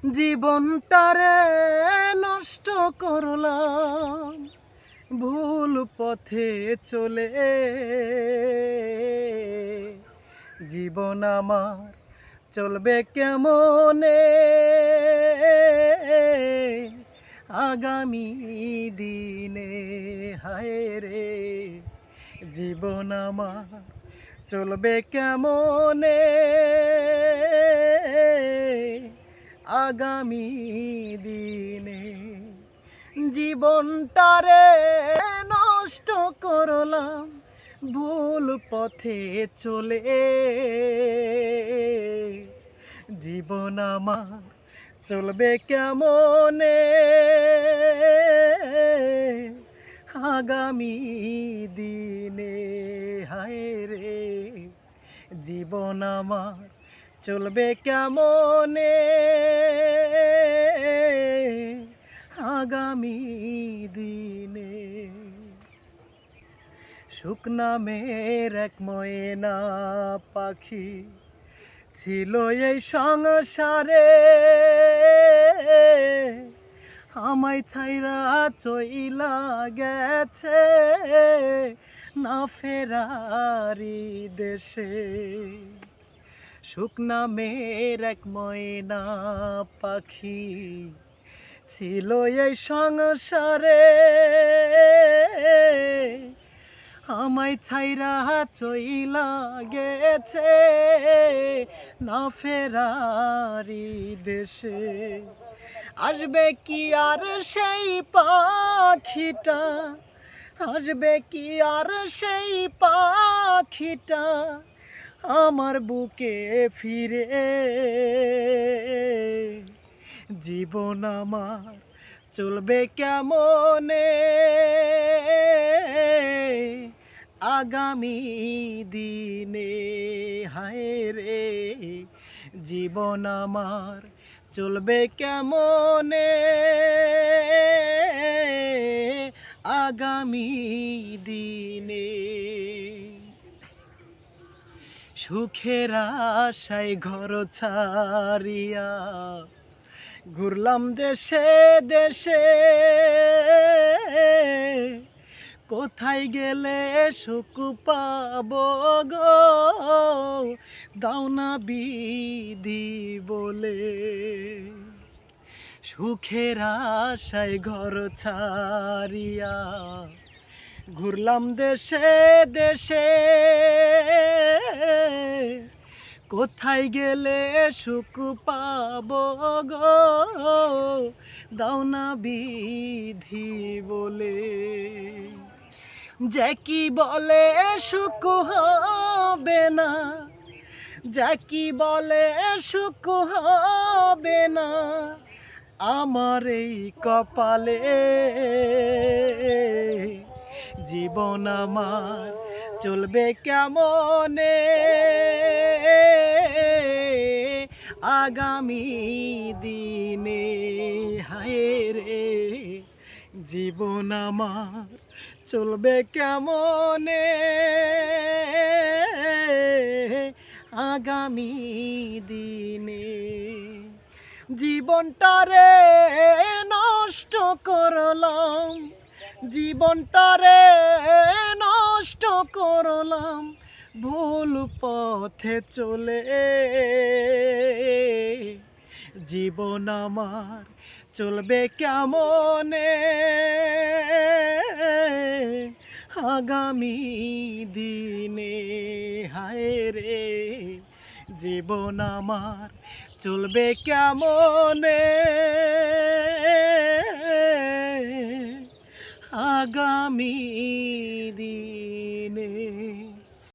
জীবনটারে নষ্ট করলাম ভুল পথে চলে। জীবন আমার চলবে কেমনে আগামী দিনে? হায় রে জীবন আমার চলবে কেমনে আগামী দিনে? জীবনটারে নষ্ট করলাম ভুল পথে চলে। জীবন আমার চলবে কেমনে আগামী দিনে? হায় রে জীবন আমার চলবে কেমনে আগামী দিনে? সুখ নামের এক ময়না পাখি ছিল এই সংসারে, আমায় ছাইরা চইলা গেছে না ফেরারি দেশে। সুখ নামের এক ময়না পাখি ছিল এই সংসারে, আমায় ছাইরা চইলা গেছে না ফেরারি দেশে। আসবে কি আর সেই পাখিটা, আসবে কি আর সেই পাখিটা আমার বুকে ফিরে? জীবন আমার চলবে কেমনে আগামী দিনে? হায় রে জীবন আমার চলবে কেমনে আগামী দিনে? সুখের আশায় ঘর ছাড়িয়া ঘুরলাম দেশে দেশে, কোথায় গেলে সুখ পাবো গো দাও না বিধি বলে। সুখের আশায় ঘর ছাড়িয়া ঘুরলাম দেশে দেশে, কোথায় গেলে সুখ পাবো গো দাও না বিধি বলে। যে কি বলে সুখ হবে না, যে কি বলে সুখ হবে না আমার এই কপালে। জীবন আমার চলবে কেমনে আগামী দিনে? হায় রে জীবন আমার চলবে কেমনে আগামী দিনে? জীবনটারে নষ্ট করলাম, জীবনটারে নষ্ট করলাম ভুল পথে চলে। জীবন আমার চলবে কেমনে আগামী দিনে? হায় রে জীবন আমার চলবে কেমনে আগামী দিনে?